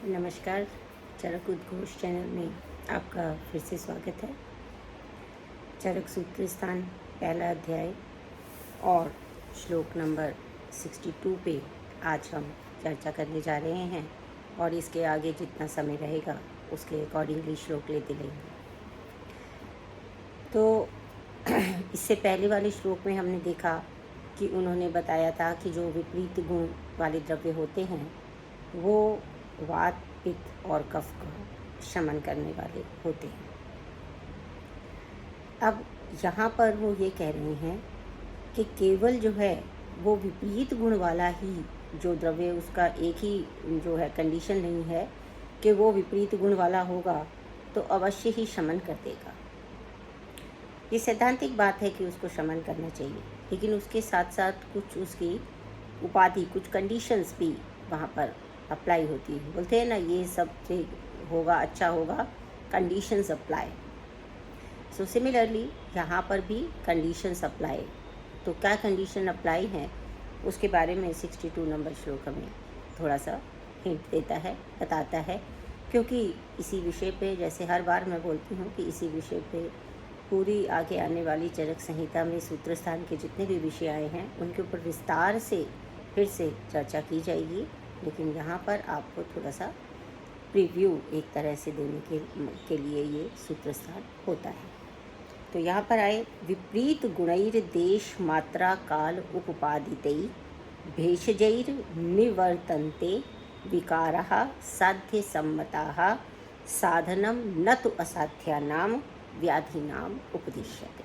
नमस्कार। चरक उद्घोष चैनल में आपका फिर से स्वागत है। चरक सूत्र स्थान पहला अध्याय और श्लोक नंबर 62 पे आज हम चर्चा करने जा रहे हैं और इसके आगे जितना समय रहेगा उसके अकॉर्डिंगली श्लोक लेते रहेंगे। तो इससे पहले वाले श्लोक में हमने देखा कि उन्होंने बताया था कि जो विपरीत गुण वाले द्रव्य होते हैं वो वात, पित्त और कफ का शमन करने वाले होते हैं। अब यहाँ पर वो ये कह रहे हैं कि केवल जो है वो विपरीत गुण वाला ही जो द्रव्य, उसका एक ही जो है कंडीशन नहीं है कि वो विपरीत गुण वाला होगा तो अवश्य ही शमन कर देगा। ये सैद्धांतिक बात है कि उसको शमन करना चाहिए, लेकिन उसके साथ साथ कुछ उसकी उपाधि, कुछ कंडीशंस भी वहाँ पर अप्लाई होती है। बोलते हैं ना, ये सब होगा, अच्छा होगा, कंडीशंस अप्लाई। सो सिमिलरली यहाँ पर भी कंडीशंस अप्लाई। तो क्या कंडीशन अप्लाई हैं उसके बारे में 62 नंबर श्लोक हमें थोड़ा सा हिंट देता है, बताता है। क्योंकि इसी विषय पे, जैसे हर बार मैं बोलती हूँ कि इसी विषय पे पूरी आगे आने वाली चरक संहिता में सूत्र स्थान के जितने भी विषय आए हैं उनके ऊपर विस्तार से फिर से चर्चा की जाएगी। लेकिन यहाँ पर आपको थोड़ा सा प्रीव्यू एक तरह से देने के लिए ये सूत्र स्थान होता है। तो यहाँ पर आए, विपरीत गुणैर देश मात्रा काल उपपादितै भेषजैर निवर्तन्ते विकाराः साध्य सम्मताः साधनम न तु असाध्यानां व्याधिनाम उपदिश्यते।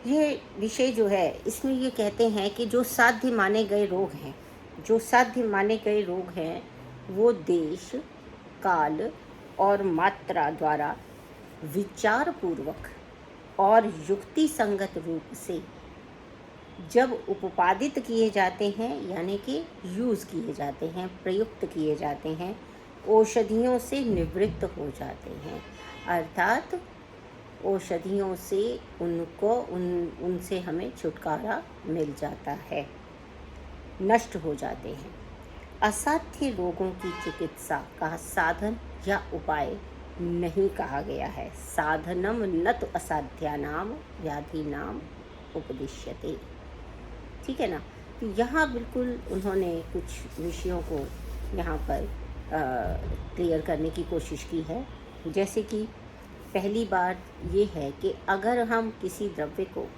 ये विषय जो है इसमें ये कहते हैं कि जो साध्य माने गए रोग हैं, जो साध्य माने गए रोग हैं वो देश, काल और मात्रा द्वारा विचार पूर्वक और युक्ति संगत रूप से जब उपपादित किए जाते हैं, यानी कि यूज़ किए जाते हैं, प्रयुक्त किए जाते हैं, औषधियों से निवृत्त हो जाते हैं। अर्थात औषधियों से उनसे हमें छुटकारा मिल जाता है, नष्ट हो जाते हैं। असाध्य रोगों की चिकित्सा का साधन या उपाय नहीं कहा गया है। साधनम न तु असाध्यानाम व्याधिनाम उपदिश्यते। ठीक है ना। तो यहाँ बिल्कुल उन्होंने कुछ विषयों को यहाँ पर क्लियर करने की कोशिश की है। जैसे कि पहली बात ये है कि अगर हम किसी द्रव्य को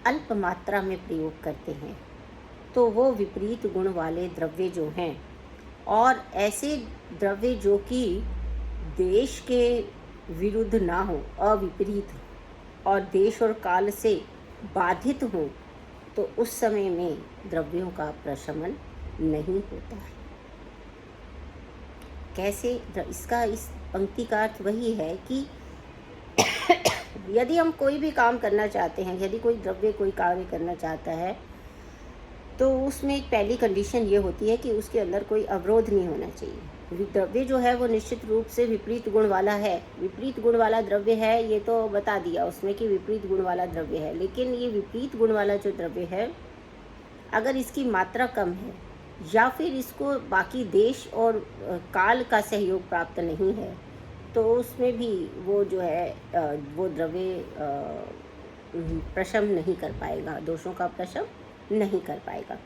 अल्प मात्रा में प्रयोग करते हैं तो वो विपरीत गुण वाले द्रव्य जो हैं, और ऐसे द्रव्य जो कि देश के विरुद्ध ना हो, अविपरीत हो और देश और काल से बाधित हो, तो उस समय में द्रव्यों का प्रशमन नहीं होता है। कैसे? इसका इस पंक्ति का अर्थ वही है कि यदि हम कोई भी काम करना चाहते हैं, यदि कोई द्रव्य कोई कार्य करना चाहता है, तो उसमें एक पहली कंडीशन ये होती है कि उसके अंदर कोई अवरोध नहीं होना चाहिए। द्रव्य जो है वो निश्चित रूप से विपरीत गुण वाला है। विपरीत गुण वाला द्रव्य है, ये तो बता दिया उसमें कि विपरीत गुण वाला द्रव्य है। लेकिन ये विपरीत गुण वाला जो द्रव्य है, अगर इसकी मात्रा कम है या फिर इसको बाकी देश और काल का सहयोग प्राप्त नहीं है, तो उसमें भी वो जो है वो द्रव्य प्रशम नहीं कर पाएगा, दोषों का प्रशम नहीं कर पाएगा।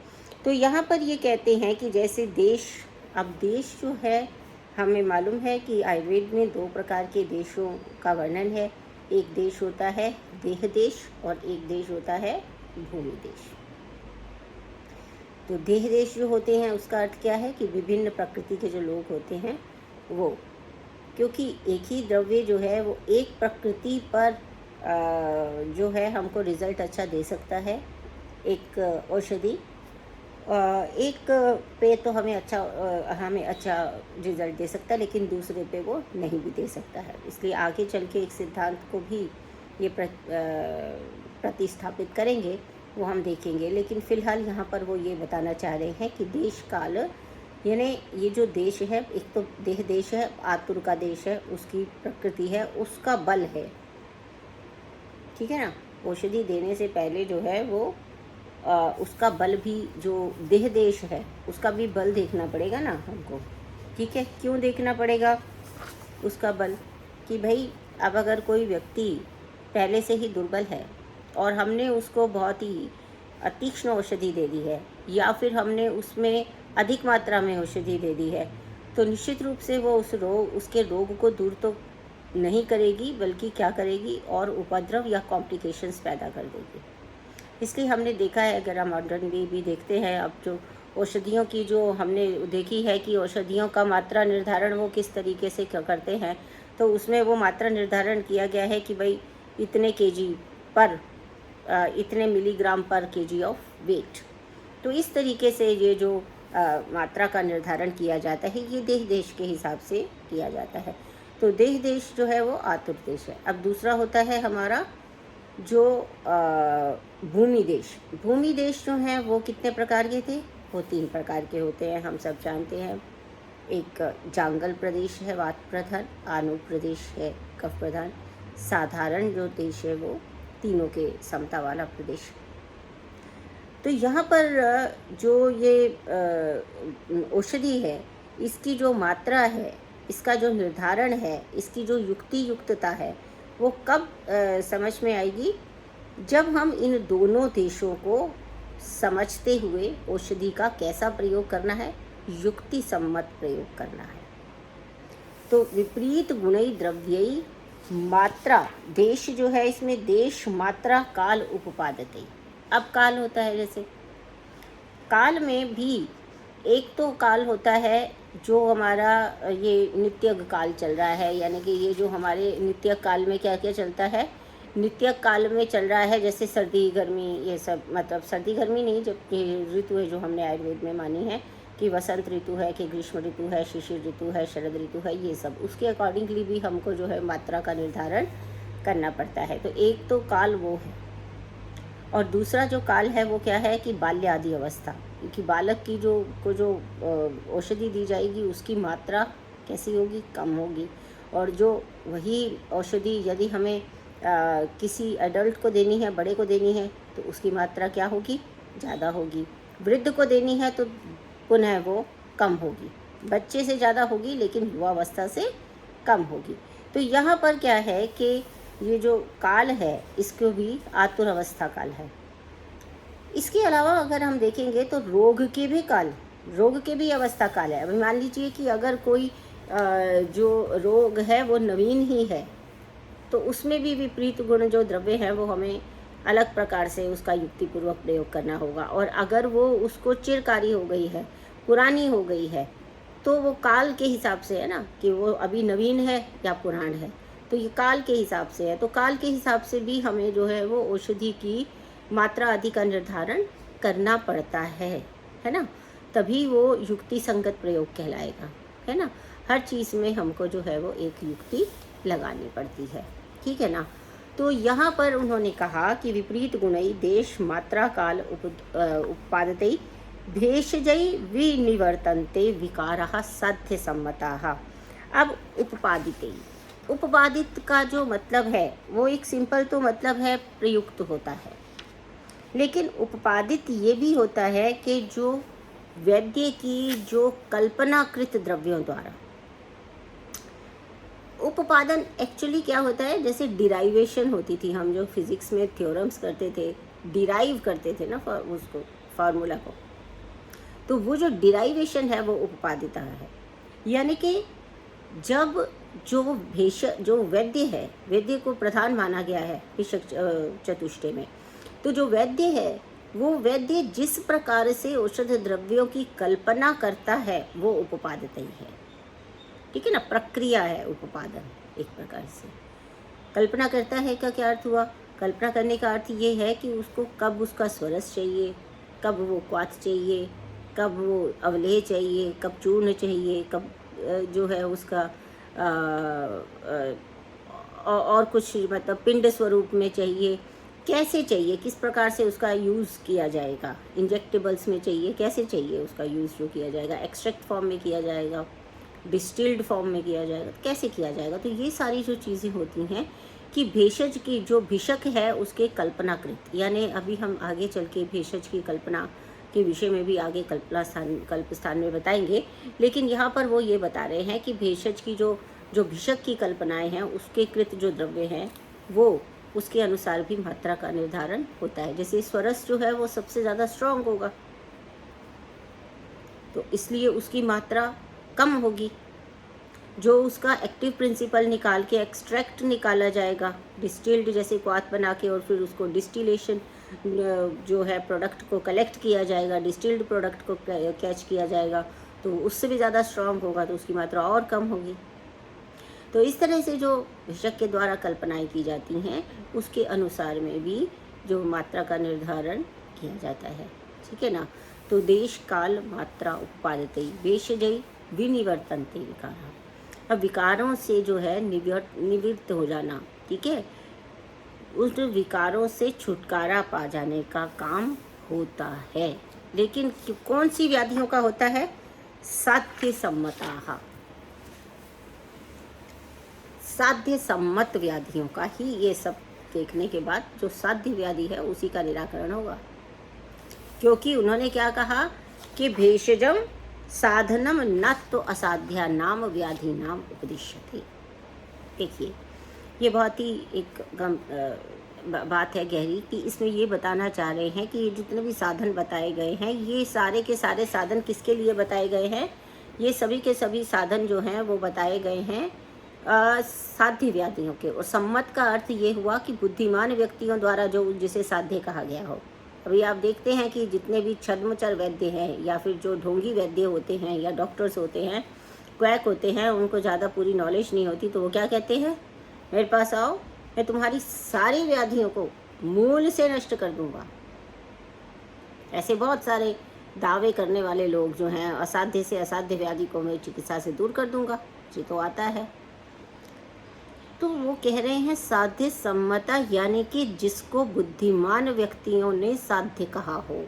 तो यहाँ पर ये कहते हैं कि जैसे देश, अब देश जो है, हमें मालूम है कि आयुर्वेद में 2 प्रकार के देशों का वर्णन है। एक देश होता है देह देश और एक देश होता है भूमि देश। तो देह देश जो होते हैं उसका अर्थ क्या है कि विभिन्न प्रकृति के जो लोग होते हैं वो, क्योंकि एक ही द्रव्य जो है वो एक प्रकृति पर जो है हमको रिज़ल्ट अच्छा दे सकता है। एक औषधि एक पे तो हमें अच्छा रिज़ल्ट दे सकता है, लेकिन दूसरे पे वो नहीं भी दे सकता है। इसलिए आगे चल के एक सिद्धांत को भी ये प्रतिस्थापित करेंगे, वो हम देखेंगे। लेकिन फ़िलहाल यहाँ पर वो ये बताना चाह रहे हैं कि देश काल, यानी ये जो देश है, एक तो देह देश है, आतुर का देश है, उसकी प्रकृति है, उसका बल है। ठीक है ना। औषधि देने से पहले जो है वो उसका बल भी, जो देह देश है उसका भी बल देखना पड़ेगा ना हमको। ठीक है, क्यों देखना पड़ेगा उसका बल? कि भाई अब अगर कोई व्यक्ति पहले से ही दुर्बल है और हमने उसको बहुत ही तीक्ष्ण औषधि दे दी है, या फिर हमने उसमें अधिक मात्रा में औषधि दे दी है, तो निश्चित रूप से वो उसके रोग को दूर तो नहीं करेगी, बल्कि क्या करेगी, और उपद्रव या कॉम्प्लिकेशंस पैदा कर देगी। इसलिए हमने देखा है, अगर हम मॉडर्न भी देखते हैं, अब जो औषधियों की जो हमने देखी है कि औषधियों का मात्रा निर्धारण वो किस तरीके से करते हैं, तो उसमें वो मात्रा निर्धारण किया गया है कि भाई इतने केजी पर इतने मिलीग्राम पर केजी ऑफ वेट। तो इस तरीके से ये जो मात्रा का निर्धारण किया जाता है, ये देश देश के हिसाब से किया जाता है। तो देश देश जो है वो आतुर देश है। अब दूसरा होता है हमारा जो भूमि देश। भूमि देश जो हैं वो कितने प्रकार के थे? वो 3 प्रकार के होते हैं, हम सब जानते हैं। एक जांगल प्रदेश है वात प्रधान, आनु प्रदेश है कफ प्रधान, साधारण जो देश है वो तीनों के समता वाला प्रदेश। तो यहाँ पर जो ये औषधि है, इसकी जो मात्रा है, इसका जो निर्धारण है, इसकी जो युक्तियुक्तता है, वो कब समझ में आएगी? जब हम इन दोनों देशों को समझते हुए औषधि का कैसा प्रयोग करना है, युक्ति सम्मत प्रयोग करना है। तो विपरीत गुणई द्रव्यई मात्रा, देश जो है इसमें देश, मात्रा, काल, उपपादते। अब काल होता है, जैसे काल में भी एक तो काल होता है जो हमारा ये नित्य काल चल रहा है, यानी कि ये जो हमारे नित्य काल में क्या क्या चलता है, नित्य काल में चल रहा है, जैसे सर्दी गर्मी, ये सब, मतलब सर्दी गर्मी नहीं, जब ऋतु है जो हमने आयुर्वेद में मानी है कि वसंत ऋतु है, कि ग्रीष्म ऋतु है, शिशिर ऋतु है, शरद ऋतु है, ये सब उसके अकॉर्डिंगली भी हमको जो है मात्रा का निर्धारण करना पड़ता है। तो एक तो काल वो है, और दूसरा जो काल है वो क्या है कि बाल्य आदि अवस्था, क्योंकि बालक की जो औषधि दी जाएगी उसकी मात्रा कैसी होगी? कम होगी। और जो वही औषधि यदि हमें किसी एडल्ट को देनी है, बड़े को देनी है, तो उसकी मात्रा क्या होगी? ज़्यादा होगी। वृद्ध को देनी है तो पुनः वो कम होगी, बच्चे से ज़्यादा होगी लेकिन युवावस्था से कम होगी। तो यहाँ पर क्या है कि ये जो काल है इसको भी आतुर अवस्था काल है। इसके अलावा अगर हम देखेंगे तो रोग के भी काल, रोग के भी अवस्था काल है। अभी मान लीजिए कि अगर कोई जो रोग है वो नवीन ही है, तो उसमें भी विपरीत गुण जो द्रव्य हैं वो हमें अलग प्रकार से उसका युक्तिपूर्वक प्रयोग करना होगा। और अगर वो उसको चिरकारी हो गई है, पुरानी हो गई है, तो वो काल के हिसाब से है ना, कि वो अभी नवीन है या पुरान है, तो ये काल के हिसाब से है। तो काल के हिसाब से भी हमें जो है वो औषधि की मात्रा आदि का निर्धारण करना पड़ता है ना, तभी वो युक्ति संगत प्रयोग कहलाएगा, है ना। हर चीज़ में हमको जो है वो एक युक्ति लगानी पड़ती है, ठीक है ना। तो यहाँ पर उन्होंने कहा कि विपरीत गुणई देश मात्रा काल उत्पादतई भेषजई विनिवर्तन्ते विकाराः साध्य सम्मताः। अब उपपादितई, उपपादित का जो मतलब है वो एक सिंपल तो मतलब है प्रयुक्त होता है, लेकिन उपपादित ये भी होता है कि जो वैद्य की जो कल्पनाकृत द्रव्यों द्वारा उपपादन एक्चुअली क्या होता है, जैसे डिराइवेशन होती थी, हम जो फिजिक्स में थ्योरम्स करते थे, डिराइव करते थे ना उसको, फार्मूला को, तो वो जो डिराइवेशन है वो उपपादिता है। यानी कि जब जो वैद्य है, वैद्य को प्रधान माना गया है भिषक चतुष्टय में, तो जो वैद्य है वो वैद्य जिस प्रकार से औषध द्रव्यों की कल्पना करता है वो उपपादित ही है, ठीक है ना। प्रक्रिया है उपपादन, एक प्रकार से कल्पना करता है का क्या अर्थ हुआ? कल्पना करने का अर्थ ये है कि उसको कब उसका स्वरस चाहिए, कब वो क्वाथ चाहिए, कब वो अवलेह चाहिए, कब चूर्ण चाहिए, कब जो है उसका और कुछ मतलब पिंड स्वरूप में चाहिए, कैसे चाहिए, किस प्रकार से उसका यूज़ किया जाएगा, इंजेक्टेबल्स में चाहिए, कैसे चाहिए उसका यूज़ जो किया जाएगा, एक्सट्रैक्ट फॉर्म में किया जाएगा, डिस्टिल्ड फॉर्म में किया जाएगा, कैसे किया जाएगा। तो ये सारी जो चीज़ें होती हैं कि भेषज की जो भिषक है उसके कल्पनाकृत, यानी अभी हम आगे चल के भेषज की कल्पना के विषय में भी आगे कल्प स्थान में बताएंगे, लेकिन यहाँ पर वो ये बता रहे हैं कि भेषज की जो जो भिषक की कल्पनाएं हैं उसके कृत जो द्रव्य हैं वो उसके अनुसार भी मात्रा का निर्धारण होता है। जैसे स्वरस जो है वो सबसे ज़्यादा स्ट्रांग होगा, तो इसलिए उसकी मात्रा कम होगी। जो उसका एक्टिव प्रिंसिपल निकाल के एक्सट्रैक्ट निकाला जाएगा, डिस्टिल्ड जैसे क्वाथ बना के, और फिर उसको डिस्टिलेशन जो है प्रोडक्ट को कलेक्ट किया जाएगा, डिस्टिल्ड प्रोडक्ट को कैच किया जाएगा, तो उससे भी ज़्यादा स्ट्रांग होगा, तो उसकी मात्रा और कम होगी। तो इस तरह से जो भिषक के द्वारा कल्पनाएं की जाती हैं उसके अनुसार में भी जो मात्रा का निर्धारण किया जाता है, ठीक है ना। तो देश काल मात्रा उत्पादते भेषजई विनिवर्तन्ते विकारा। अब विकारों से जो है निवृत्त हो जाना, ठीक है, उस विकारों से छुटकारा पा जाने का काम होता है। लेकिन कौन सी व्याधियों का होता है? साध्य सम्मताः, साध्य सम्मत व्याधियों का ही ये सब देखने के बाद जो साध्य व्याधि है उसी का निराकरण होगा। क्योंकि उन्होंने क्या कहा कि भेषजम साधनम न तो असाध्या नाम व्याधि नाम उपदिश्यते। देखिए ये बहुत ही एक बात है गहरी, कि इसमें ये बताना चाह रहे हैं कि ये जितने भी साधन बताए गए हैं ये सारे के सारे साधन किसके लिए बताए गए हैं? ये सभी के सभी साधन जो हैं वो बताए गए हैं साध्य व्याधियों के। और सम्मत का अर्थ ये हुआ कि बुद्धिमान व्यक्तियों द्वारा जो जिसे साध्य कहा गया हो। अभी आप देखते हैं कि जितने भी छद्मचर वैद्य हैं या फिर जो ढोंगी वैद्य होते हैं या डॉक्टर्स होते हैं, क्वैक होते हैं, उनको ज़्यादा पूरी नॉलेज नहीं होती, तो वो क्या कहते हैं? मेरे पास आओ, मैं तुम्हारी सारी व्याधियों को मूल से नष्ट कर दूंगा। ऐसे बहुत सारे दावे करने वाले लोग जो हैं, असाध्य से असाध्य व्याधि को मैं चिकित्सा से दूर कर दूंगा, ये तो आता है। तो वो कह रहे हैं साध्य सम्मता, यानी कि जिसको बुद्धिमान व्यक्तियों ने साध्य कहा हो।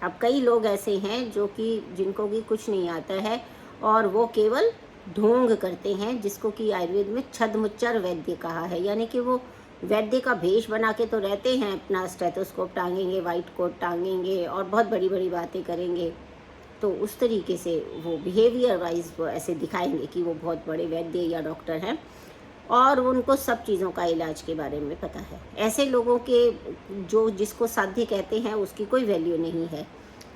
अब कई लोग ऐसे हैं जो कि जिनको कि कुछ नहीं आता है और वो केवल ढोंग करते हैं, जिसको कि आयुर्वेद में छद्मचर वैद्य कहा है। यानी कि वो वैद्य का भेष बना के तो रहते हैं, अपना स्टेथोस्कोप टांगेंगे, वाइट कोट टांगेंगे और बहुत बड़ी बड़ी बातें करेंगे, तो उस तरीके से वो बिहेवियर वाइज वो ऐसे दिखाएंगे कि वो बहुत बड़े वैद्य या डॉक्टर हैं और उनको सब चीज़ों का इलाज के बारे में पता है। ऐसे लोगों के जो जिसको साध्य कहते हैं उसकी कोई वैल्यू नहीं है।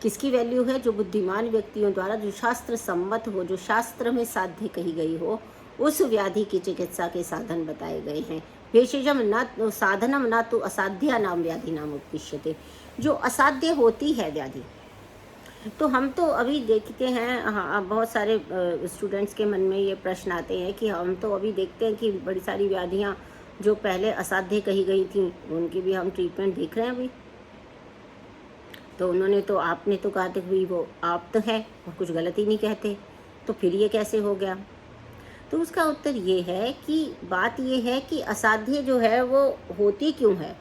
किसकी वैल्यू है? जो बुद्धिमान व्यक्तियों द्वारा जो शास्त्र सम्मत हो, जो शास्त्र में साध्य कही गई हो, उस व्याधि की चिकित्सा के साधन बताए गए हैं। भेषजम न साधनम न तो असाध्या नाम व्याधि नाम उपदिश्यते। जो असाध्य होती है व्याधि, तो हम तो अभी देखते हैं, हाँ, बहुत सारे स्टूडेंट्स के मन में ये प्रश्न आते हैं कि हम तो अभी देखते हैं कि बड़ी सारी व्याधियाँ जो पहले असाध्य कही गई थी उनकी भी हम ट्रीटमेंट देख रहे हैं अभी। तो उन्होंने तो, आपने तो कहा था कि वो आप तो है और कुछ गलत ही नहीं कहते, तो फिर ये कैसे हो गया? तो उसका उत्तर ये है कि बात ये है कि असाध्य जो है वो होती क्यों है,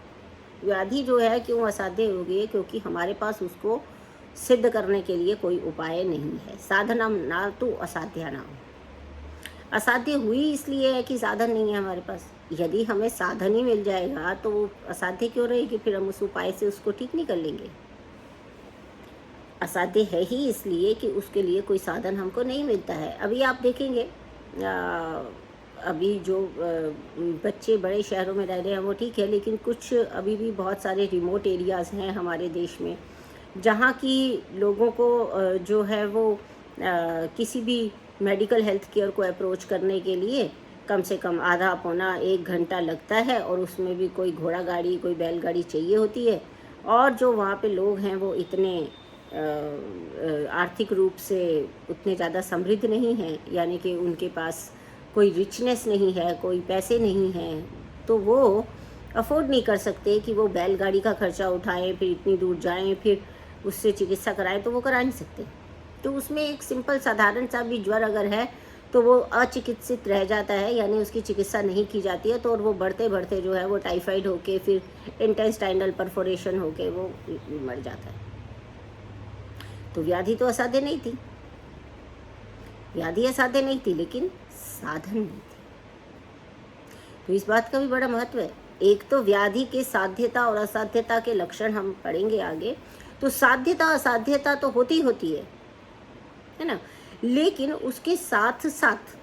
व्याधि जो है क्यों असाध्य हो गई है? क्योंकि हमारे पास उसको सिद्ध करने के लिए कोई उपाय नहीं है। साधनम ना तो असाध्या नाम, असाध्य हुई इसलिए है कि साधन नहीं है हमारे पास। यदि हमें साधन ही मिल जाएगा तो वो असाध्य क्यों रहेगी? फिर हम उस उपाय से उसको ठीक नहीं कर लेंगे। असाध्य है ही इसलिए कि उसके लिए कोई साधन हमको नहीं मिलता है। अभी आप देखेंगे अभी जो बच्चे बड़े शहरों में रह रहे हैं वो ठीक है, लेकिन कुछ अभी भी बहुत सारे रिमोट एरियाज़ हैं हमारे देश में जहाँ की लोगों को जो है वो किसी भी मेडिकल हेल्थ केयर को अप्रोच करने के लिए कम से कम आधा पौना 1 घंटा लगता है, और उसमें भी कोई घोड़ा गाड़ी कोई बैलगाड़ी चाहिए होती है। और जो वहाँ पे लोग हैं वो इतने आर्थिक रूप से उतने ज़्यादा समृद्ध नहीं हैं, यानी कि उनके पास कोई रिचनेस नहीं है, कोई पैसे नहीं हैं, तो वो अफोर्ड नहीं कर सकते कि वो बैलगाड़ी का खर्चा उठाएं, फिर इतनी दूर जाएं, फिर उससे चिकित्सा कराएं, तो वो करा नहीं सकते। तो उसमें एक सिंपल साधारण सा भी ज्वर अगर है तो वो अचिकित्सित रह जाता है, यानी उसकी चिकित्सा नहीं की जाती है, तो और वो बढ़ते बढ़ते जो है वो टाइफाइड होके फिर इंटेस्टाइनल परफोरेशन होके वो मर जाता है। तो व्याधि तो असाध्य नहीं थी, व्याधि असाध्य नहीं थी, लेकिन साधन नहीं थे। तो इस बात का भी बड़ा महत्व है। एक तो व्याधि के साध्यता और असाध्यता के लक्षण हम पढ़ेंगे आगे। तो साध्यता असाध्यता तो होती है ना, लेकिन उसके साथ साथ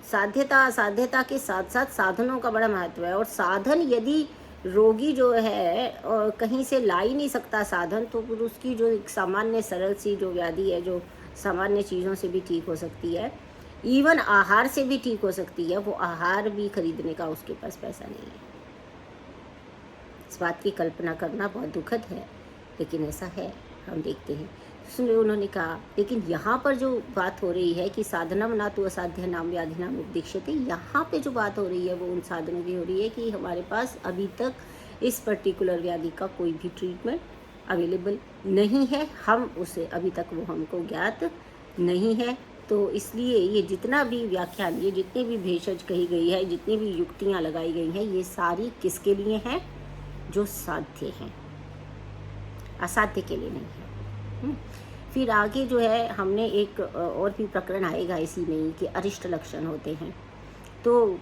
साध्यता असाध्यता के साथ साथ साधनों का बड़ा महत्व है। और साधन यदि रोगी जो है कहीं से ला ही नहीं सकता साधन, तो फिर उसकी जो एक सामान्य सरल सी जो व्याधि है, जो सामान्य चीज़ों से भी ठीक हो सकती है, इवन आहार से भी ठीक हो सकती है, वो आहार भी खरीदने का उसके पास पैसा नहीं है। इस बात की कल्पना करना बहुत दुखद है, लेकिन ऐसा है, हम देखते हैं। इसलिए उन्होंने कहा, लेकिन यहाँ पर जो बात हो रही है कि साधनम ना तो असाध्य नाम व्याधि नाम उपदीक्षते, यहाँ पे जो बात हो रही है वो उन साधनों की हो रही है कि हमारे पास अभी तक इस पर्टिकुलर व्याधि का कोई भी ट्रीटमेंट अवेलेबल नहीं है, हम उसे अभी तक वो हमको ज्ञात नहीं है। तो इसलिए ये जितना भी व्याख्यान, ये जितनी भी भेषज कही गई है, जितनी भी युक्तियाँ लगाई गई हैं, ये सारी किसके लिए हैं? जो साध्य हैं, असाध्य के लिए नहीं है। फिर आगे जो है हमने एक और भी प्रकरण आएगा इसी में ही कि अरिष्ट लक्षण होते हैं। तो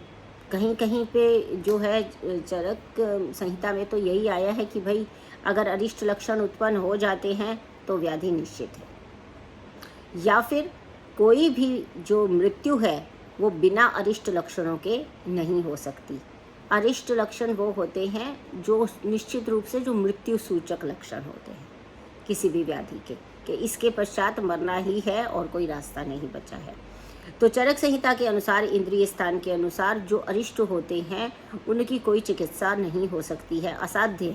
कहीं कहीं पे जो है चरक संहिता में तो यही आया है कि भाई अगर अरिष्ट लक्षण उत्पन्न हो जाते हैं तो व्याधि निश्चित है, या फिर कोई भी जो मृत्यु है वो बिना अरिष्ट लक्षणों के नहीं हो सकती। अरिष्ट लक्षण वो होते हैं जो निश्चित रूप से जो मृत्यु सूचक लक्षण होते हैं किसी भी व्याधि के, कि इसके पश्चात मरना ही है और कोई रास्ता नहीं बचा है। तो चरक संहिता के अनुसार, इंद्रिय स्थान के अनुसार जो अरिष्ट होते हैं उनकी कोई चिकित्सा नहीं हो सकती है, असाध्य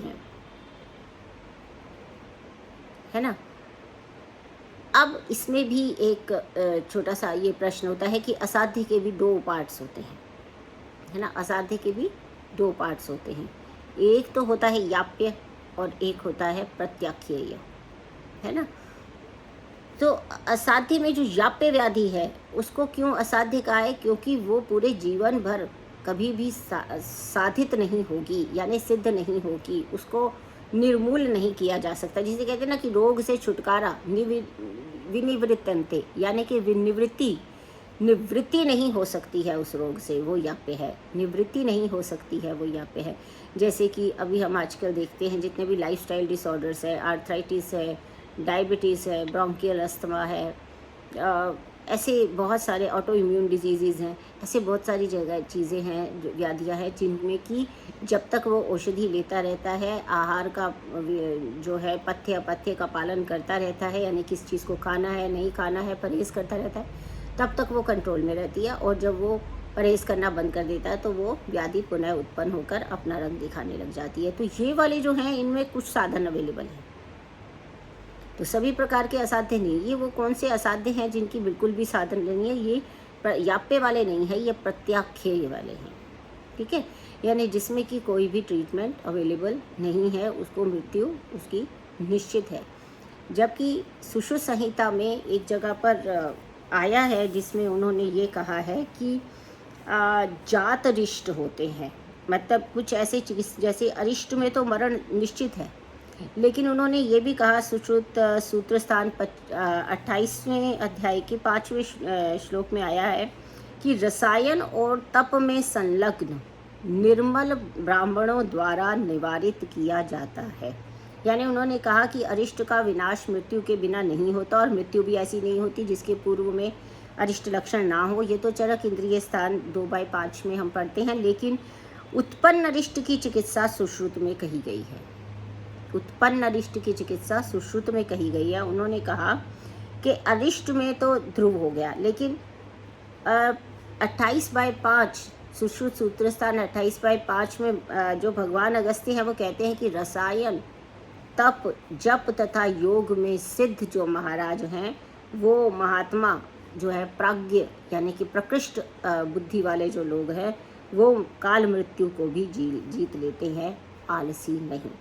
है ना। अब इसमें भी एक छोटा सा ये प्रश्न होता है कि असाध्य के भी दो पार्ट्स होते हैं, है ना। असाध्य के भी दो पार्ट्स होते हैं, एक तो होता है याप्य और एक होता है प्रत्याख्येय, है ना। तो असाध्य में जो याप्य व्याधि है उसको क्यों असाध्य कहा है? क्योंकि वो पूरे जीवन भर कभी भी साधित नहीं होगी, यानी सिद्ध नहीं होगी, उसको निर्मूल नहीं किया जा सकता। जिसे कहते हैं ना कि रोग से छुटकारा, विनिवृत्तन्ते, यानी कि निवृत्ति नहीं हो सकती है उस रोग से, वो याप्य है। निवृत्ति नहीं हो सकती है, वो याप्य है। जैसे कि अभी हम आजकल देखते हैं जितने भी लाइफस्टाइल डिसऑर्डर्स है, आर्थराइटिस है, डायबिटीज़ है, ब्रोंकियल अस्थमा है, ऐसे बहुत सारे ऑटो इम्यून डिजीज़ हैं, ऐसे बहुत सारी चीज़ें हैं, व्याधियाँ हैं जिनमें कि जब तक वो औषधि लेता रहता है, आहार का जो है पथ्य अपथ्य का पालन करता रहता है, यानी किस चीज़ को खाना है नहीं खाना है, परहेज़ करता रहता है, तब तक वो कंट्रोल में रहती है। और जब वो परहेज़ करना बंद कर देता है तो वो व्याधि पुनः उत्पन्न होकर अपना रंग दिखाने लग जाती है। तो ये वाले जो हैं इनमें कुछ साधन अवेलेबल हैं, तो सभी प्रकार के असाध्य नहीं। ये वो कौन से असाध्य हैं जिनकी बिल्कुल भी साधन नहीं है? ये याप्य वाले नहीं है, ये प्रत्याख्येय वाले हैं, ठीक है। यानी जिसमें कि कोई भी ट्रीटमेंट अवेलेबल नहीं है, उसको मृत्यु उसकी निश्चित है। जबकि सुश्रुत संहिता में एक जगह पर आया है जिसमें उन्होंने ये कहा है कि जात अरिष्ट होते हैं, मतलब कुछ ऐसे जैसे अरिष्ट में तो मरण निश्चित है, लेकिन उन्होंने ये भी कहा, सुश्रुत सूत्र स्थान 28वें अध्याय के 5वें श्लोक में आया है कि रसायन और तप में संलग्न निर्मल ब्राह्मणों द्वारा निवारित किया जाता है। यानी उन्होंने कहा कि अरिष्ट का विनाश मृत्यु के बिना नहीं होता, और मृत्यु भी ऐसी नहीं होती जिसके पूर्व में अरिष्ट लक्षण ना हो। ये तो चरक इंद्रिय स्थान 2/5 में हम पढ़ते हैं, लेकिन उत्पन्न अरिष्ट की चिकित्सा सुश्रुत में कही गई है। उत्पन्न अरिष्ट की चिकित्सा सुश्रुत में कही गई है। उन्होंने कहा कि अरिष्ट में तो ध्रुव हो गया, लेकिन 28/5 सुश्रुत सूत्र स्थान 28/5 में जो भगवान अगस्त्य हैं वो कहते हैं कि रसायन, तप, जप तथा योग में सिद्ध जो महाराज हैं, वो महात्मा जो है प्राज्ञ, यानी कि प्रकृष्ट बुद्धि वाले जो लोग हैं, वो काल मृत्यु को भी जीत लेते हैं, आलसी नहीं।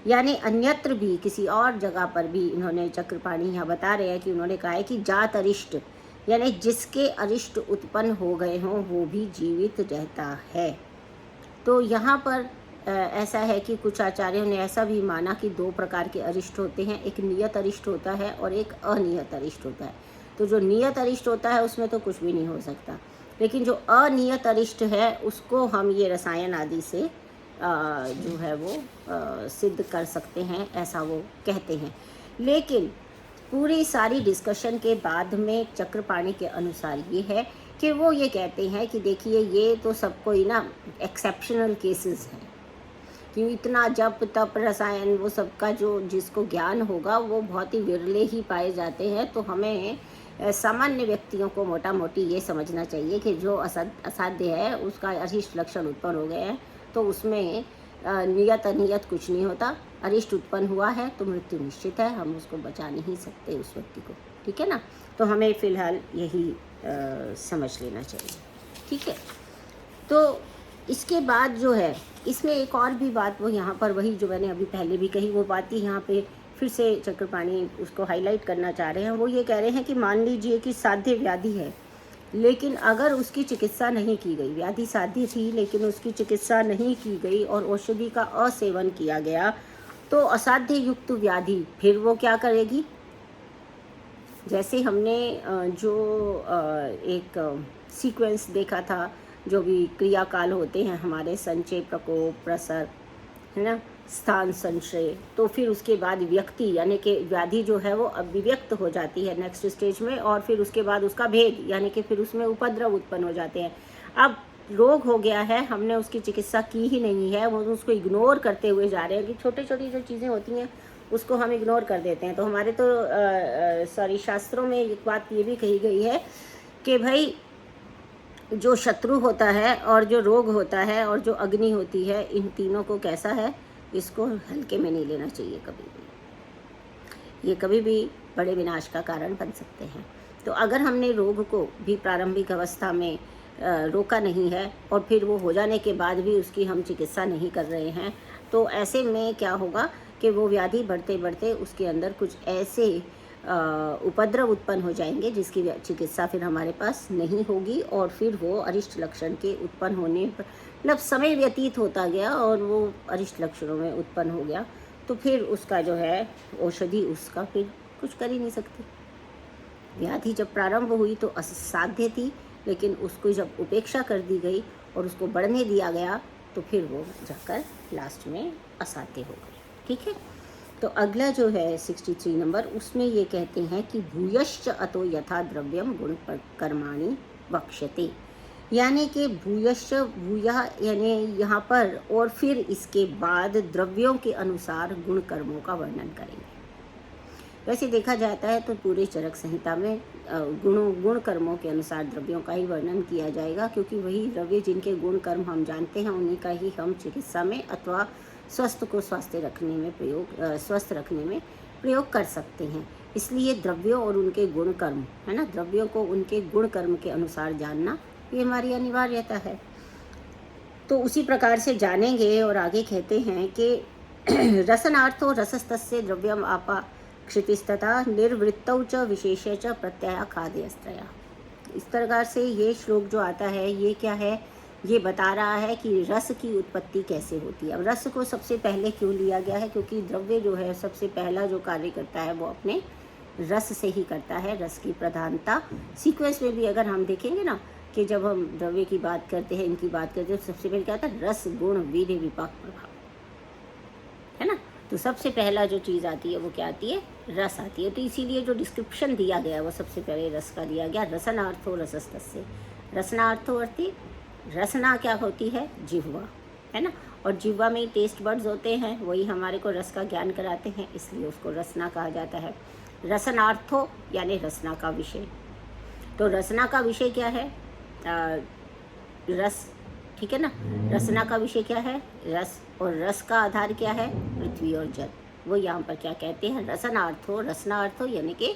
यानी अन्यत्र भी किसी और जगह पर भी इन्होंने, चक्रपाणी यहाँ बता रहे हैं कि उन्होंने कहा है कि जात अरिष्ट, यानी जिसके अरिष्ट उत्पन्न हो गए हों वो भी जीवित रहता है। तो यहाँ पर ऐसा है कि कुछ आचार्यों ने ऐसा भी माना कि दो प्रकार के अरिष्ट होते हैं, एक नियत अरिष्ट होता है और एक अनियत अरिष्ट होता है। तो जो नियत अरिष्ट होता है उसमें तो कुछ भी नहीं हो सकता, लेकिन जो अनियत अरिष्ट है उसको हम ये रसायन आदि से जो है वो सिद्ध कर सकते हैं, ऐसा वो कहते हैं। लेकिन पूरी सारी डिस्कशन के बाद में चक्रपाणी के अनुसार ये है कि वो ये कहते हैं कि देखिए ये तो सबको ही ना एक्सेप्शनल केसेस हैं, कि इतना जप तप रसायन वो सबका जो जिसको ज्ञान होगा वो बहुत ही विरले ही पाए जाते हैं। तो हमें सामान्य व्यक्तियों को मोटा मोटी ये समझना चाहिए कि जो असाध्य है उसका अरिष्ट लक्षण उत्पन्न हो गए हैं, तो उसमें नियत अनियत कुछ नहीं होता। अरिष्ट उत्पन्न हुआ है तो मृत्यु निश्चित है, हम उसको बचा नहीं सकते उस व्यक्ति को, ठीक है ना। तो हमें फ़िलहाल यही समझ लेना चाहिए, ठीक है। तो इसके बाद जो है इसमें एक और भी बात वो यहाँ पर वही जो मैंने अभी पहले भी कही वो बात ही यहाँ पे फिर से चक्रपाणी उसको हाईलाइट करना चाह रहे हैं। वो ये कह रहे हैं कि मान लीजिए कि साध्य व्याधि है, लेकिन अगर उसकी चिकित्सा नहीं की गई, व्याधि साध्य थी लेकिन उसकी चिकित्सा नहीं की गई और औषधि का असेवन किया गया, तो असाध्य युक्त व्याधि फिर वो क्या करेगी। जैसे हमने जो एक सीक्वेंस देखा था, जो भी क्रियाकाल होते हैं हमारे, संचय, प्रकोप, प्रसर, है ना, स्थान, संशय, तो फिर उसके बाद व्यक्ति यानी कि व्याधि जो है वो अभिव्यक्त हो जाती है नेक्स्ट स्टेज में, और फिर उसके बाद उसका भेद यानी कि फिर उसमें उपद्रव उत्पन्न हो जाते हैं। अब रोग हो गया है, हमने उसकी चिकित्सा की ही नहीं है, वो उसको इग्नोर करते हुए जा रहे हैं कि छोटी छोटी जो चीज़ें होती हैं उसको हम इग्नोर कर देते हैं। तो हमारे तो शास्त्रों में एक बात ये भी कही गई है कि भाई जो शत्रु होता है और जो रोग होता है और जो अग्नि होती है, इन तीनों को कैसा है, इसको हल्के में नहीं लेना चाहिए कभी भी। ये कभी भी बड़े विनाश का कारण बन सकते हैं। तो अगर हमने रोग को भी प्रारंभिक अवस्था में रोका नहीं है और फिर वो हो जाने के बाद भी उसकी हम चिकित्सा नहीं कर रहे हैं, तो ऐसे में क्या होगा कि वो व्याधि बढ़ते बढ़ते उसके अंदर कुछ ऐसे उपद्रव उत्पन्न हो जाएंगे जिसकी चिकित्सा फिर हमारे पास नहीं होगी, और फिर वो अरिष्ट लक्षण के उत्पन्न होने पर मतलब समय व्यतीत होता गया और वो अरिष्ट लक्षणों में उत्पन्न हो गया, तो फिर उसका जो है औषधि उसका फिर कुछ कर ही नहीं सकती। व्याधि जब प्रारंभ हुई तो असाध्य थी, लेकिन उसको जब उपेक्षा कर दी गई और उसको बढ़ने दिया गया तो फिर वो जाकर लास्ट में असाध्य हो गई, ठीक है। तो अगला जो है 63 नंबर, उसमें ये कहते हैं कि भूयश्च अतो यथा द्रव्यम गुण कर्माणि वक्ष्यते, यानी कि भूयश्च भूया यानी यहाँ पर और फिर इसके बाद द्रव्यों के अनुसार गुण कर्मों का वर्णन करेंगे। वैसे देखा जाता है तो पूरे चरक संहिता में गुण कर्मों के अनुसार द्रव्यों का ही वर्णन किया जाएगा, क्योंकि वही द्रव्य जिनके गुण कर्म हम जानते हैं उन्हीं का ही हम चिकित्सा में अथवा स्वस्थ को स्वस्थ रखने में प्रयोग कर सकते हैं। इसलिए द्रव्यों और उनके गुण कर्म, है ना, द्रव्यों को उनके गुण कर्म के अनुसार जानना ये हमारी अनिवार्यता है। तो उसी प्रकार से जानेंगे और आगे कहते हैं कि रसनार्थो रसस्तस्य द्रव्यम आपा क्षितिस्तथा निर्वृत्तौ च विशेष च प्रत्यय खाद्यस्त्रया। इस प्रकार से ये श्लोक जो आता है ये क्या है, ये बता रहा है कि रस की उत्पत्ति कैसे होती है। अब रस को सबसे पहले क्यों लिया गया है, क्योंकि द्रव्य जो है सबसे पहला जो कार्य करता है वो अपने रस से ही करता है। रस की प्रधानता सीक्वेंस में भी अगर हम देखेंगे ना कि जब हम द्रव्य की बात करते हैं, इनकी बात करते हैं, तो सबसे पहले क्या आता है, रस गुण वीर्य विपाक प्रभाव, है ना। तो सबसे पहला जो चीज़ आती है वो क्या आती है, रस आती है। तो इसीलिए जो डिस्क्रिप्शन दिया गया है वो सबसे पहले रस का दिया गया। रसनार्थो रसस्तस्य, रसनार्थो अर्थी रसना क्या होती है, जिह्वा, है ना, और जिह्वा में ही टेस्ट बड्स होते हैं, वही हमारे को रस का ज्ञान कराते हैं, इसलिए उसको रसना कहा जाता है। रसनार्थो यानी रसना का विषय। तो रसना का विषय क्या है, रस, ठीक है ना। रसना का विषय क्या है, रस, और रस का आधार क्या है, पृथ्वी और जल। वो यहाँ पर क्या कहते हैं, रसनार्थो, रसनार्थो यानी कि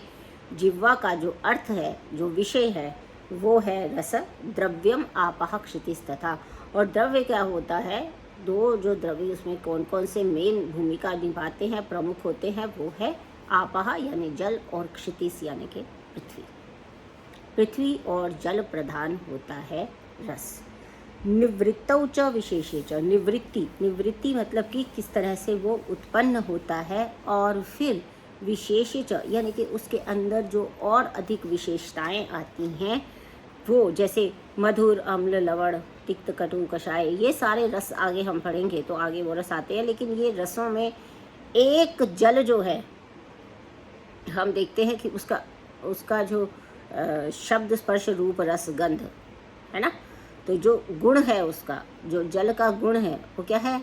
जिह्वा का जो अर्थ है, जो विषय है वो है रस। द्रव्यम आपह क्षितिस्तथा, और द्रव्य क्या होता है, दो जो द्रव्य उसमें कौन कौन से मेन भूमिका निभाते हैं, प्रमुख होते हैं, वो है आपह यानी जल और क्षितिस यानी कि पृथ्वी। पृथ्वी और जल प्रधान होता है रस। निवृत्तौ च विशेषे च, निवृत्ति मतलब कि किस तरह से वो उत्पन्न होता है, और फिर विशेष च यानी कि उसके अंदर जो और अधिक विशेषताएं आती हैं, वो जैसे मधुर, अम्ल, लवण, तिक्त, कटु, कषाय, ये सारे रस आगे हम पढ़ेंगे तो आगे वो रस आते हैं। लेकिन ये रसों में एक जल जो है, हम देखते हैं कि उसका उसका जो शब्द, स्पर्श, रूप, रस, गंध है ना, तो जो गुण है उसका, जो जल का गुण है वो क्या है?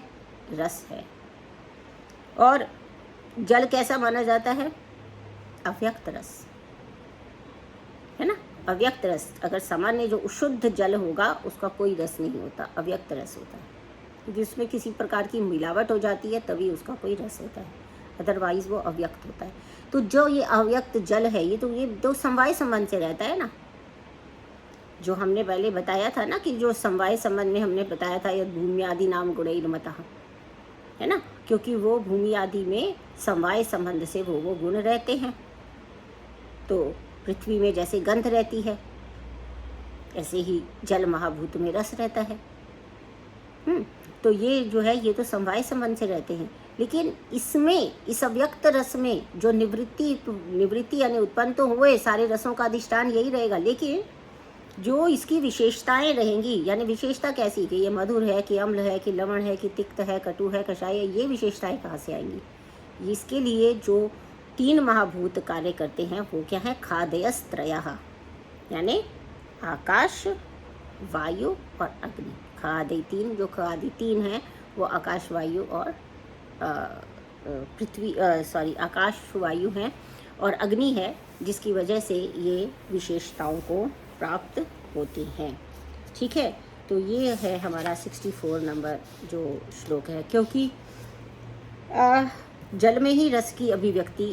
रस है। और जल कैसा माना जाता है? अव्यक्त रस, है ना, अव्यक्त रस। अगर सामान्य जो शुद्ध जल होगा उसका कोई रस नहीं होता, अव्यक्त रस होता है, क्योंकि उसमें किसी प्रकार की मिलावट हो जाती है तभी उसका कोई रस होता है, अदरवाइज वो अव्यक्त होता है। तो जो ये अव्यक्त जल है, ये तो समवाय संबंध से रहता है ना, जो हमने पहले बताया था ना, कि जो समवाय संबंध में हमने बताया था, यह भूमि आदि नाम गुणैर्मतः, है ना, क्योंकि वो भूमि आदि में समवाय संबंध से वो गुण रहते हैं। तो पृथ्वी में जैसे गंध रहती है, ऐसे ही जल महाभूत में रस रहता है। तो ये जो है, ये तो समवाय संबंध से रहते हैं। लेकिन इसमें, इस अव्यक्त रस में जो निवृत्ति यानी उत्पन्न तो हुए, सारे रसों का अधिष्ठान यही रहेगा, लेकिन जो इसकी विशेषताएं रहेंगी, यानी विशेषता कैसी, कि ये मधुर है, कि अम्ल है, कि लवण है, कि तिक्त है, कटु है, कषाय है, ये विशेषताएं कहाँ से आएंगी? इसके लिए जो 3 महाभूत कार्य करते हैं वो क्या है? खादयस्त्रयः, यानी आकाश, वायु और अग्नि। खादय 3, जो खादय 3 है वो आकाश, वायु और आकाश, वायु हैं और अग्नि है, जिसकी वजह से ये विशेषताओं को प्राप्त होती हैं। ठीक है, तो ये है हमारा 64 नंबर जो श्लोक है। क्योंकि जल में ही रस की अभिव्यक्ति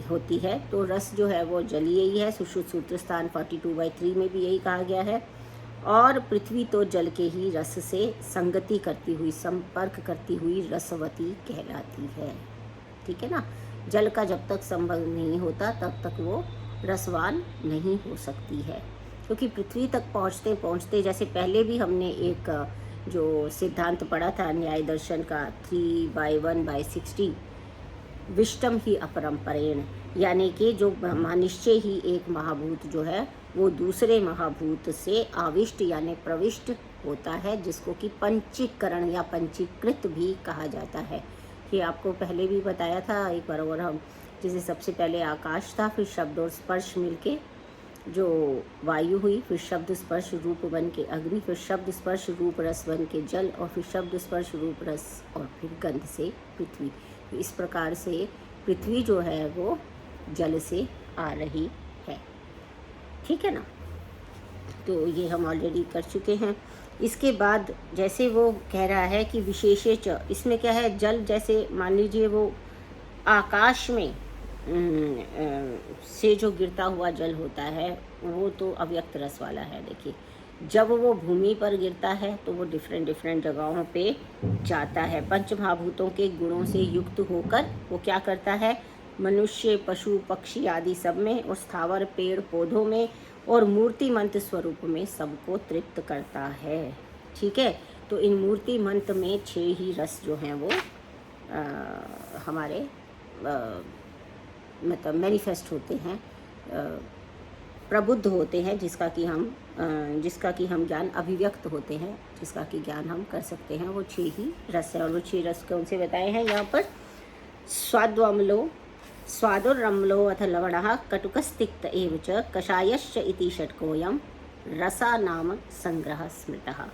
होती है, तो रस जो है वो जलीय ही है। सुश्रुत सूत्र स्थान 42/3 में भी यही कहा गया है। और पृथ्वी तो जल के ही रस से संगति करती हुई, संपर्क करती हुई रसवती कहलाती है। ठीक है ना, जल का जब तक संबंध नहीं होता तब तक वो रसवान नहीं हो सकती है। क्योंकि पृथ्वी तक पहुँचते पहुँचते, जैसे पहले भी हमने एक जो सिद्धांत पढ़ा था न्याय दर्शन का 3/1/60, विष्टम ही अपरंपरेण, यानी कि जो ब्रह्मानिश्चय ही एक महाभूत जो है वो दूसरे महाभूत से आविष्ट यानी प्रविष्ट होता है, जिसको कि पंचीकरण या पंचीकृत भी कहा जाता है। ये आपको पहले भी बताया था एक बार, और हम जैसे सबसे पहले आकाश था, फिर शब्द और स्पर्श मिलके जो वायु हुई, फिर शब्द स्पर्श रूप बन के अग्नि, फिर शब्द स्पर्श रूप रस बन के जल, और फिर शब्द स्पर्श रूप रस और फिर गंध से पृथ्वी। तो इस प्रकार से पृथ्वी जो है वो जल से आ रही है। ठीक है ना, तो ये हम ऑलरेडी कर चुके हैं। इसके बाद जैसे वो कह रहा है कि विशेषे च, इसमें क्या है? जल जैसे मान लीजिए वो आकाश में से जो गिरता हुआ जल होता है वो तो अव्यक्त रस वाला है। देखिए, जब वो भूमि पर गिरता है तो वो डिफरेंट जगहों पे जाता है, पंच महाभूतों के गुणों से युक्त होकर वो क्या करता है? मनुष्य, पशु, पक्षी आदि सब में, और स्थावर, पेड़ पौधों में, और मूर्तिमंत स्वरूप में सबको तृप्त करता है। ठीक है, तो इन मूर्तिमंत में 6 ही रस जो हैं वो हमारे मतलब मैनिफेस्ट होते हैं, प्रबुद्ध होते हैं, जिसका कि हम ज्ञान अभिव्यक्त होते हैं, जिसका कि ज्ञान हम कर सकते हैं। वो 6 ही रस है, और वो 6 रस कौन से बताए हैं यहाँ पर? स्वादुरम्लो अथ लवणः कटुकस्तिक्त एव च कषायश्च इति षट्कोऽयं रसा नाम संग्रह स्मृतः।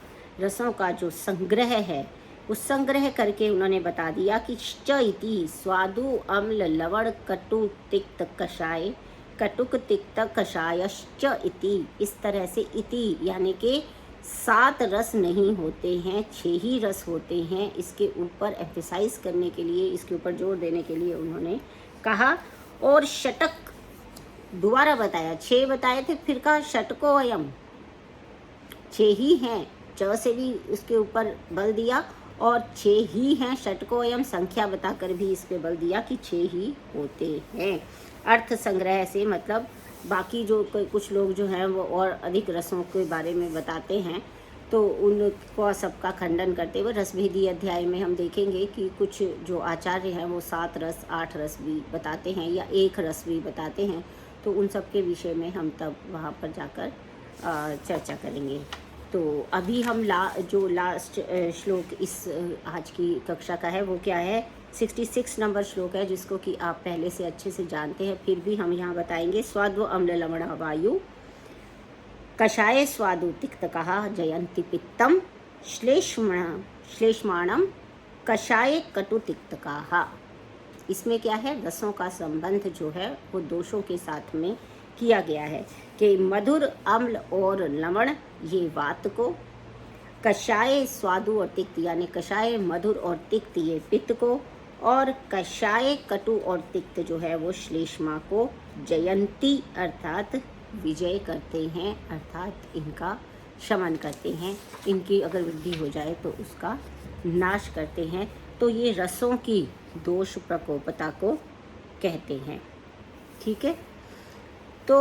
रसों का जो संग्रह है, उस संग्रह करके उन्होंने बता दिया कि च इति स्वादु, अम्ल, लवण, कटु, तिक्त, कषाय, कटुक, तिक्त, कषायश्च इति। इस तरह से इति यानी कि 7 रस नहीं होते हैं, 6 ही रस होते हैं। इसके ऊपर एम्फेसाइज करने के लिए, इसके ऊपर जोर देने के लिए उन्होंने कहा। और षटक दोबारा बताया, 6 बताए थे, फिर कहा षटको अयम, 6 ही हैं, च से भी इसके ऊपर बल दिया, और 6 ही हैं, षटको अयम संख्या बताकर भी इस पे बल दिया कि 6 ही होते हैं। अर्थ संग्रह से मतलब बाकी जो कुछ लोग जो हैं वो और अधिक रसों के बारे में बताते हैं, तो उनको सबका खंडन करते हुए रसभेदी अध्याय में हम देखेंगे कि कुछ जो आचार्य हैं वो 7 रस 8 रस भी बताते हैं, या 1 रस भी बताते हैं। तो उन सब के विषय में हम तब वहाँ पर जाकर चर्चा करेंगे। तो अभी हम जो लास्ट श्लोक इस आज की कक्षा का है वो क्या है, 66 नंबर श्लोक है, जिसको कि आप पहले से अच्छे से जानते हैं, फिर भी हम यहाँ बताएंगे। स्वादो अम्ल लवण वायु कषाय स्वादु तिक्तकः जयन्ति पित्तम श्लेष्माणम कषाय कटु तिक्तकः। इसमें क्या है, रसों का संबंध जो है वो दोषों के साथ में किया गया है कि मधुर, अम्ल और लवण ये वात को, कषाय स्वादु और तिक्त यानी कषाय मधुर और तिक्त ये पित्त को, और कषाय कटु और तिक्त जो है वो श्लेष्मा को जयंती अर्थात विजय करते हैं, अर्थात इनका शमन करते हैं, इनकी अगर वृद्धि हो जाए तो उसका नाश करते हैं। तो ये रसों की दोष प्रकोपता को कहते हैं। ठीक है, तो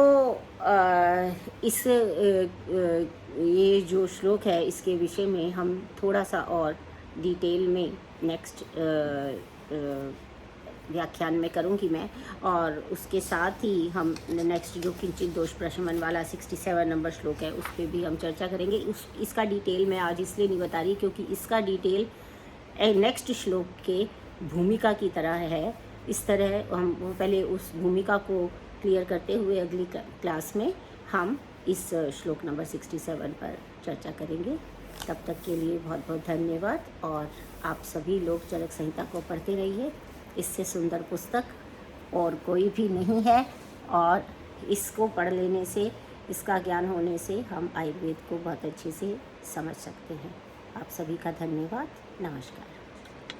ये जो श्लोक है इसके विषय में हम थोड़ा सा और डिटेल में नेक्स्ट व्याख्यान में करूंगी मैं, और उसके साथ ही हम नेक्स्ट जो किंचित दोष प्रशमन वाला 67 नंबर श्लोक है उस पर भी हम चर्चा करेंगे। इसका डिटेल मैं आज इसलिए नहीं बता रही क्योंकि इसका डिटेल नेक्स्ट श्लोक के भूमिका की तरह है। इस तरह हम पहले उस भूमिका को क्लियर करते हुए अगली क्लास में हम इस श्लोक नंबर 67 पर चर्चा करेंगे। तब तक के लिए बहुत बहुत धन्यवाद, और आप सभी लोग चरक संहिता को पढ़ते रहिए। इससे सुंदर पुस्तक और कोई भी नहीं है, और इसको पढ़ लेने से, इसका ज्ञान होने से हम आयुर्वेद को बहुत अच्छे से समझ सकते हैं। आप सभी का धन्यवाद। नमस्कार।